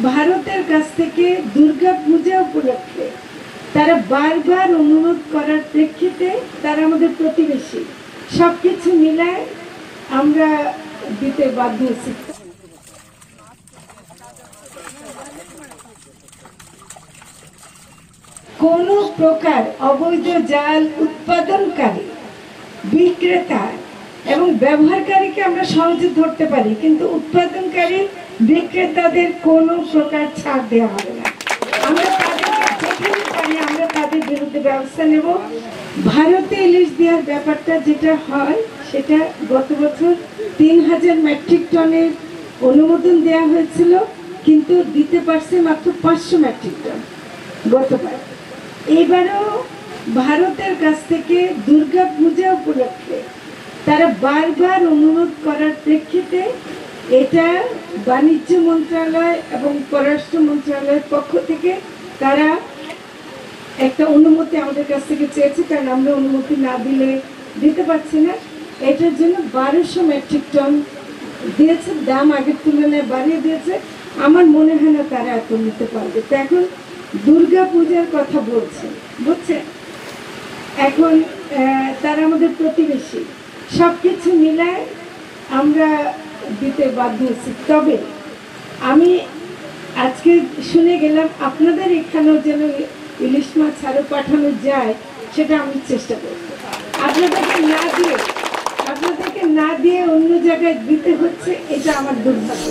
ভারতের কাছ থেকে দুর্গা পূজা উপলক্ষে তারা বারবার অনুরোধ করার প্রেক্ষিতে তারা আমাদের প্রতিবেশী, সবকিছু মিলায় আমরা দিতে বাধ্য হচ্ছি। কোন প্রকার অবৈধ জাল উৎপাদনকারী, বিক্রেতা এবং ব্যবহারকারীকে আমরা সহজে ধরতে পারি, কিন্তু উৎপাদনকারী বিক্রেতাদের কোনো প্রকার ছাড় দেওয়া হবে না। আমরা তাদেরকে যেখানে পারি আমরা তাদের বিরুদ্ধে ব্যবস্থা নেব। ভারতে ইলিশ দেওয়ার ব্যাপারটা যেটা হয় সেটা গত বছর 3000 মেট্রিক টনের অনুমোদন দেওয়া হয়েছিল, কিন্তু দিতে পারছে মাত্র 500 মেট্রিক টন গতবার। এবারও ভারতের কাছ থেকে দুর্গা পূজা উপলক্ষে তারা বারবার অনুরোধ করার প্রেক্ষিতে এটা বাণিজ্য মন্ত্রণালয় এবং পররাষ্ট্র মন্ত্রণালয়ের পক্ষ থেকে তারা একটা অনুমতি আমাদের কাছ থেকে চেয়েছে, কারণ আমরা অনুমতি না দিলে দিতে পারছি না। এটার জন্য 1200 মেট্রিক টন দিয়েছে, দাম আগের তুলনায় বাড়িয়ে দিয়েছে। আমার মনে হয় না তারা এত নিতে পারবে। তো এখন দুর্গা পূজার কথা বলছে, বুঝছেন? এখন তারা আমাদের প্রতিবেশী, সবকিছু মিলায় আমরা দিতে বাধ্য হচ্ছি। তবে আমি আজকে শুনে গেলাম আপনাদের এখানেও যেন ইলিশ মাছ আরো পাঠানো যায়, সেটা আমি চেষ্টা করব। আপনাদেরকে না দিয়ে অন্য জায়গায় দিতে হচ্ছে, এটা আমার দুর্ভাগ্য।